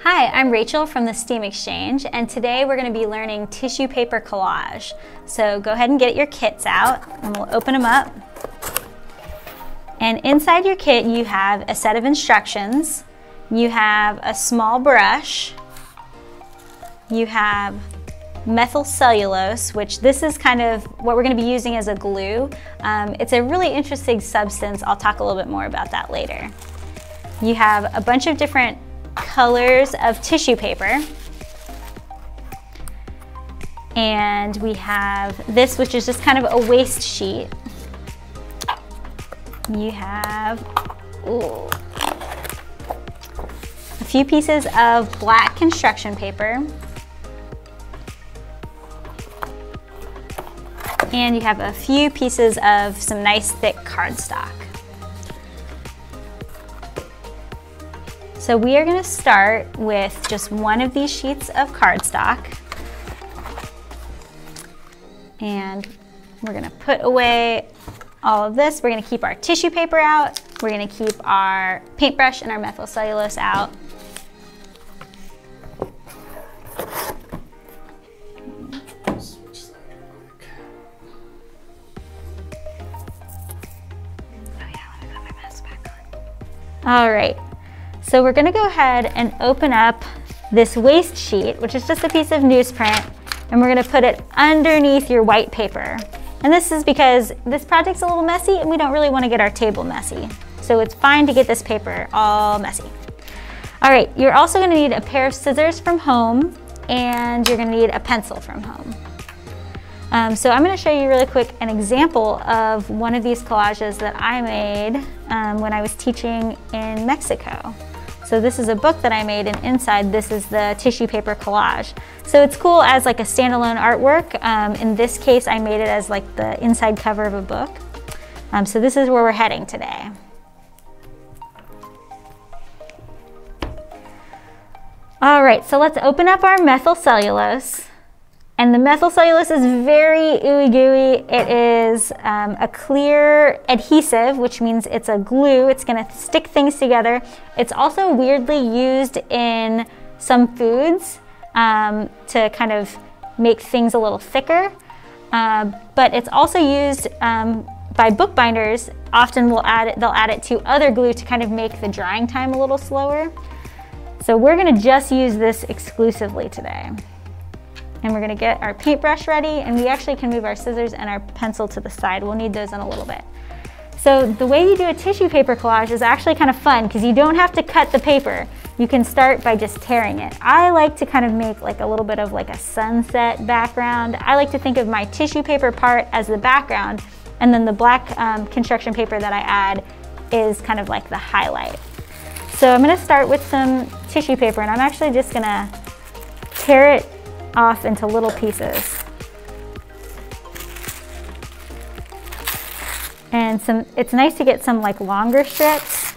Hi, I'm Rachel from the STEAM Exchange, and today we're going to be learning tissue paper collage. So go ahead and get your kits out, and we'll open them up. And inside your kit you have a set of instructions, you have a small brush, you have methyl cellulose, which this is kind of what we're going to be using as a glue. It's a really interesting substance. I'll talk a little bit more about that later. You have a bunch of different colors of tissue paper, and we have this, which is just kind of a waste sheet. You have a few pieces of black construction paper, and you have a few pieces of some nice thick cardstock. So we are going to start with just one of these sheets of cardstock, and we're going to put away all of this. We're going to keep our tissue paper out, we're going to keep our paintbrush and our methyl cellulose out. All right. So we're going to go ahead and open up this waste sheet, which is just a piece of newsprint, and we're going to put it underneath your white paper. And this is because this project's a little messy and we don't really want to get our table messy. So it's fine to get this paper all messy. All right, you're also going to need a pair of scissors from home, and you're going to need a pencil from home. So I'm going to show you really quick an example of one of these collages that I made when I was teaching in Mexico. So this is a book that I made, and inside this is the tissue paper collage. So it's cool as like a standalone artwork. In this case, I made it as like the inside cover of a book. So this is where we're heading today. All right, so let's open up our methyl cellulose. And the methyl cellulose is very ooey gooey. It is a clear adhesive, which means it's a glue. It's gonna stick things together. It's also weirdly used in some foods to kind of make things a little thicker. But it's also used by bookbinders. Often they'll add it to other glue to kind of make the drying time a little slower. So we're gonna just use this exclusively today. And we're gonna get our paintbrush ready, and we actually can move our scissors and our pencil to the side. We'll need those in a little bit. So the way you do a tissue paper collage is actually kind of fun because you don't have to cut the paper. You can start by just tearing it. I like to kind of make like a little bit of like a sunset background. I like to think of my tissue paper part as the background, and then the black construction paper that I add is kind of like the highlight. So I'm gonna start with some tissue paper, and I'm actually just gonna tear it off into little pieces. And it's nice to get some like longer strips.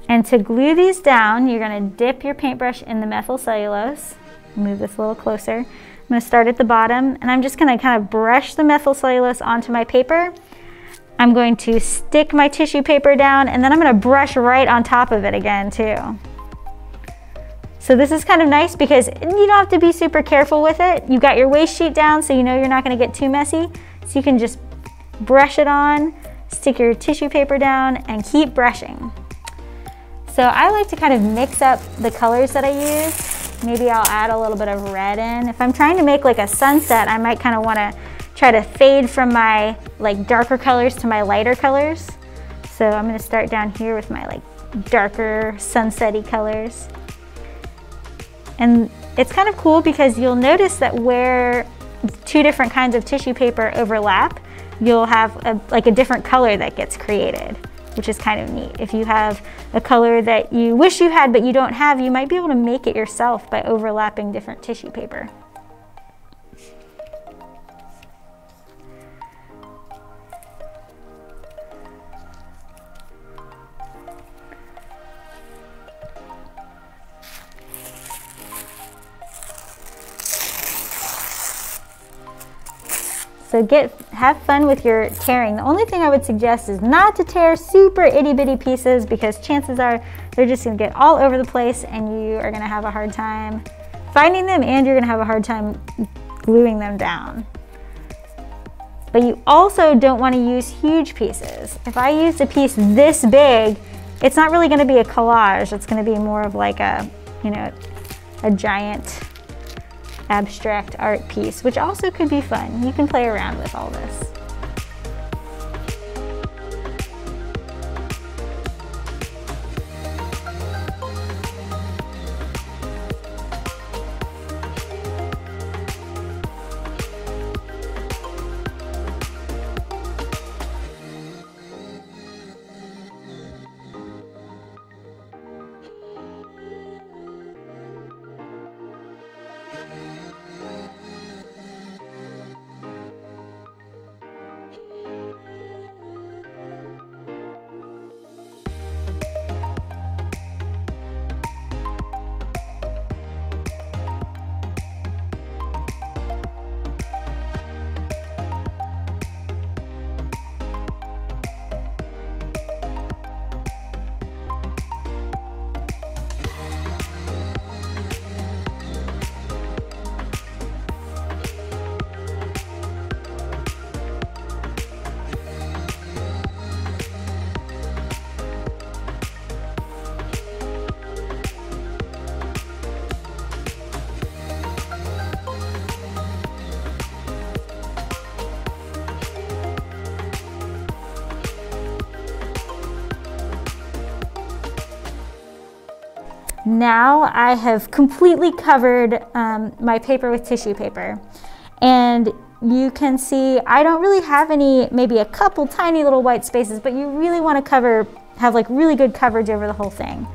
And to glue these down, you're gonna dip your paintbrush in the methyl cellulose. Move this a little closer. I'm gonna start at the bottom, and I'm just gonna kind of brush the methyl cellulose onto my paper. I'm going to stick my tissue paper down, and then I'm gonna brush right on top of it again too. So this is kind of nice because you don't have to be super careful with it. You've got your waste sheet down, so you know you're not going to get too messy. So you can just brush it on, stick your tissue paper down, and keep brushing. So I like to kind of mix up the colors that I use. Maybe I'll add a little bit of red in. If I'm trying to make like a sunset, I might kind of want to try to fade from my like darker colors to my lighter colors. So I'm going to start down here with my like darker sunset-y colors. And it's kind of cool because you'll notice that where two different kinds of tissue paper overlap, you'll have a different color that gets created, which is kind of neat. If you have a color that you wish you had but you don't have, you might be able to make it yourself by overlapping different tissue paper. So have fun with your tearing. The only thing I would suggest is not to tear super itty bitty pieces because chances are They're just gonna get all over the place and you are gonna have a hard time finding them, and you're gonna have a hard time gluing them down. But you also don't want to use huge pieces. If I used a piece this big, it's not really going to be a collage. It's going to be more of like a, you know, a giant abstract art piece, which also could be fun. You can play around with all this. Now I have completely covered my paper with tissue paper, and you can see I don't really have any, maybe a couple tiny little white spaces, but you really want to have like really good coverage over the whole thing.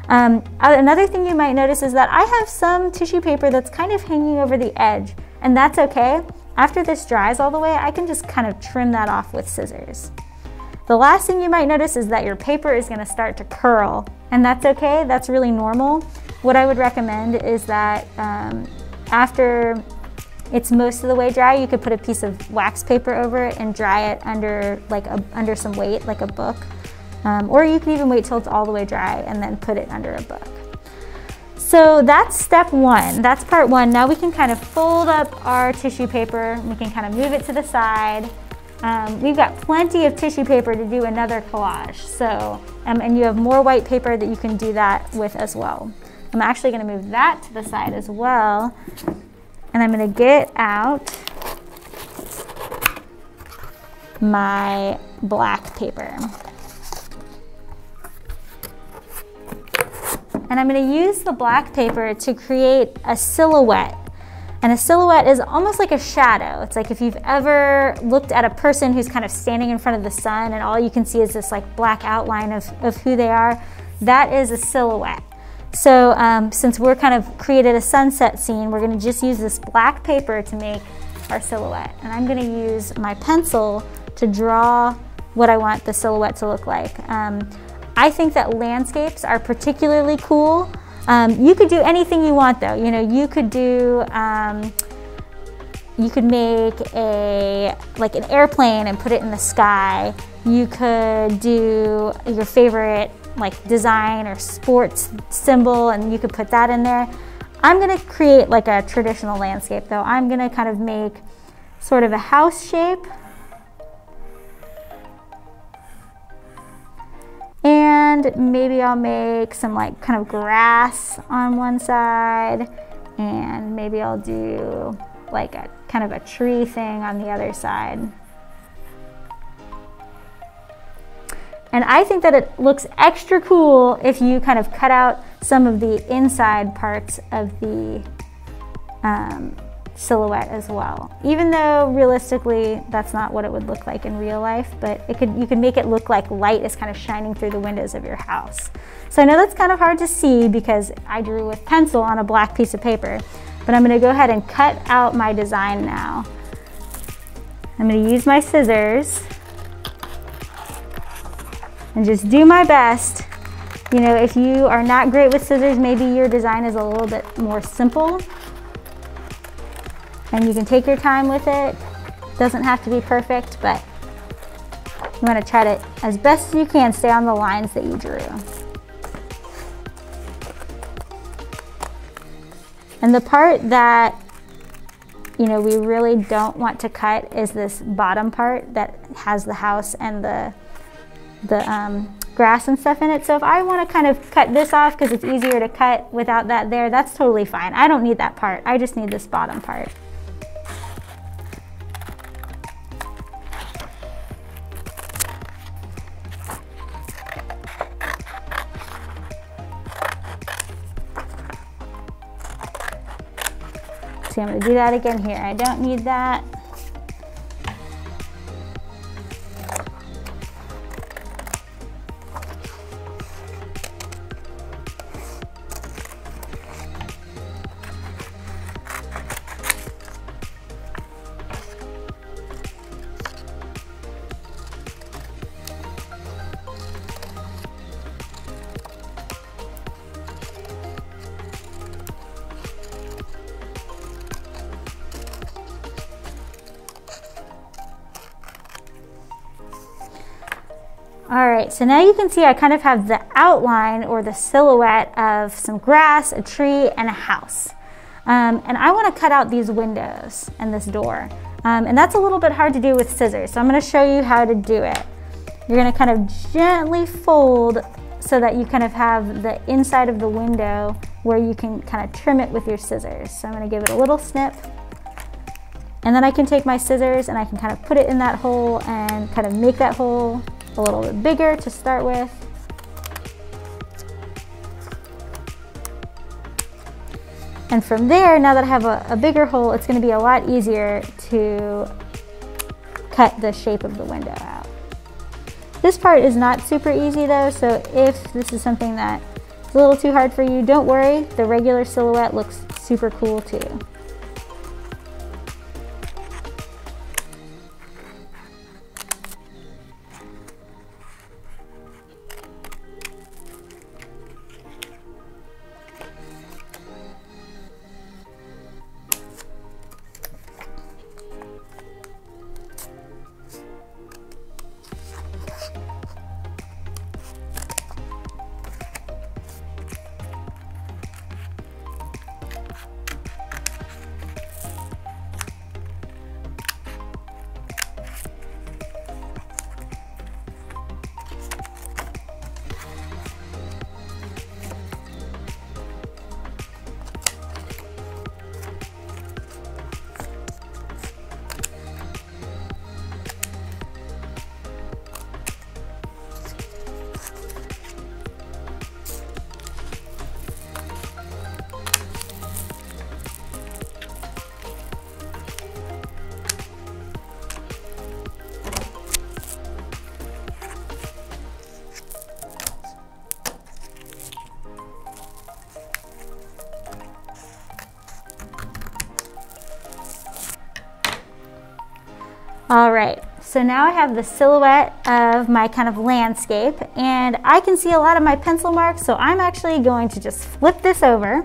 Another thing you might notice is that I have some tissue paper that's kind of hanging over the edge, and that's okay. After this dries all the way, I can just kind of trim that off with scissors. The last thing you might notice is that your paper is going to start to curl, and that's okay. That's really normal. What I would recommend is that after it's most of the way dry, you could put a piece of wax paper over it and dry it under under some weight, like a book. Or you can even wait till it's all the way dry and then put it under a book. So that's step one. That's part one. Now we can kind of fold up our tissue paper. We can kind of move it to the side. We've got plenty of tissue paper to do another collage. So, and you have more white paper that you can do that with as well. I'm actually going to move that to the side as well. And I'm going to get out my black paper. And I'm going to use the black paper to create a silhouette. And a silhouette is almost like a shadow. It's like if you've ever looked at a person who's kind of standing in front of the sun and all you can see is this like black outline of who they are, that is a silhouette. So since we're kind of created a sunset scene, we're gonna just use this black paper to make our silhouette. And I'm gonna use my pencil to draw what I want the silhouette to look like. I think that landscapes are particularly cool. You could do anything you want though. You know, you could do, you could make like an airplane and put it in the sky. You could do your favorite like design or sports symbol and you could put that in there. I'm gonna create like a traditional landscape though. I'm gonna kind of make sort of a house shape. And maybe I'll make some like kind of grass on one side, and maybe I'll do like a kind of a tree thing on the other side. And I think that it looks extra cool if you kind of cut out some of the inside parts of the silhouette as well. Even though realistically that's not what it would look like in real life, but you could make it look like light is kind of shining through the windows of your house. So I know that's kind of hard to see because I drew with pencil on a black piece of paper, but I'm going to go ahead and cut out my design now. I'm going to use my scissors and just do my best. You know, if you are not great with scissors, maybe your design is a little bit more simple. And you can take your time with it. Doesn't have to be perfect, but you want to try to, as best as you can, stay on the lines that you drew. And the part that, you know, we really don't want to cut is this bottom part that has the house and the grass and stuff in it. So if I want to kind of cut this off because it's easier to cut without that there, that's totally fine. I don't need that part. I just need this bottom part. So I'm going to do that again here. I don't need that. All right, so now you can see I kind of have the outline or the silhouette of some grass, a tree, and a house. And I want to cut out these windows and this door. And that's a little bit hard to do with scissors, so I'm going to show you how to do it. You're going to kind of gently fold so that you kind of have the inside of the window where you can kind of trim it with your scissors. So I'm going to give it a little snip. And then I can take my scissors and I can kind of put it in that hole and kind of make that hole a little bit bigger to start with. And from there, now that I have a bigger hole, it's going to be a lot easier to cut the shape of the window out. This part is not super easy though, so if this is something that is a little too hard for you, don't worry, the regular silhouette looks super cool too. All right, so now I have the silhouette of my kind of landscape and I can see a lot of my pencil marks, so I'm actually going to just flip this over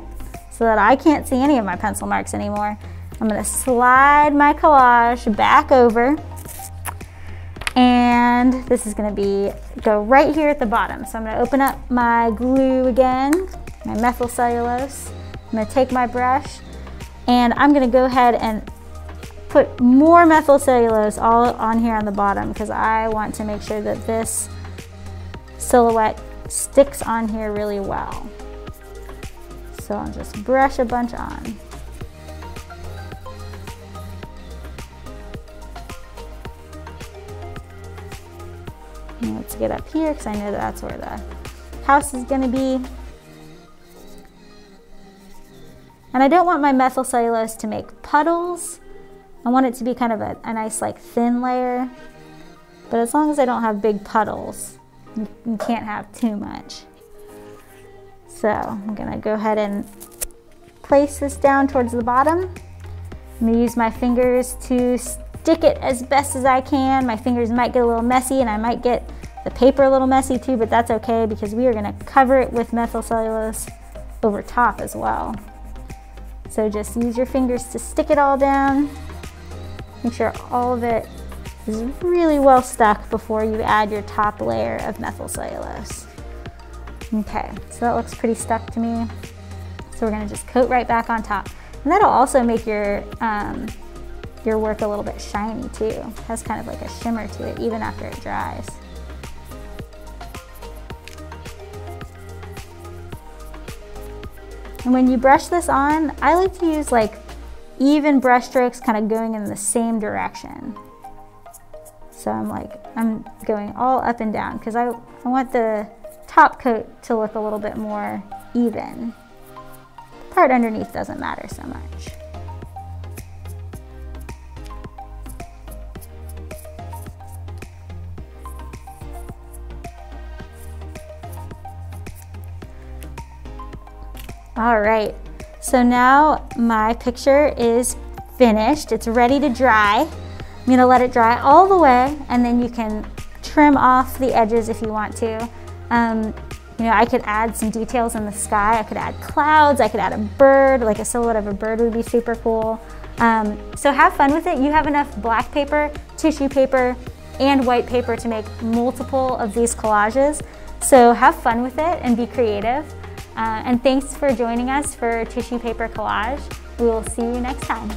so that I can't see any of my pencil marks anymore. I'm gonna slide my collage back over and this is gonna go right here at the bottom. So I'm gonna open up my glue again, my methyl cellulose. I'm gonna take my brush and I'm gonna go ahead and put more methyl cellulose all on here on the bottom because I want to make sure that this silhouette sticks on here really well. So I'll just brush a bunch on. And let's get up here because I know that's where the house is going to be. And I don't want my methyl cellulose to make puddles. I want it to be kind of a nice like thin layer, but as long as I don't have big puddles, you can't have too much. So I'm gonna go ahead and place this down towards the bottom. I'm gonna use my fingers to stick it as best as I can. My fingers might get a little messy and I might get the paper a little messy too, but that's okay because we are gonna cover it with methyl cellulose over top as well. So just use your fingers to stick it all down. Make sure all of it is really well stuck before you add your top layer of methyl cellulose. Okay, so that looks pretty stuck to me. So we're gonna just coat right back on top. And that'll also make your work a little bit shiny too. It has kind of like a shimmer to it even after it dries. And when you brush this on, I like to use like even brush strokes kind of going in the same direction. So I'm going all up and down because I want the top coat to look a little bit more even. The part underneath doesn't matter so much. All right, so now my picture is finished. It's ready to dry. I'm gonna let it dry all the way, and then you can trim off the edges if you want to. You know, I could add some details in the sky. I could add clouds. I could add a bird, like a silhouette of a bird would be super cool. So have fun with it. You have enough black paper, tissue paper, and white paper to make multiple of these collages. So have fun with it and be creative. And thanks for joining us for Tissue Paper Collage. We will see you next time.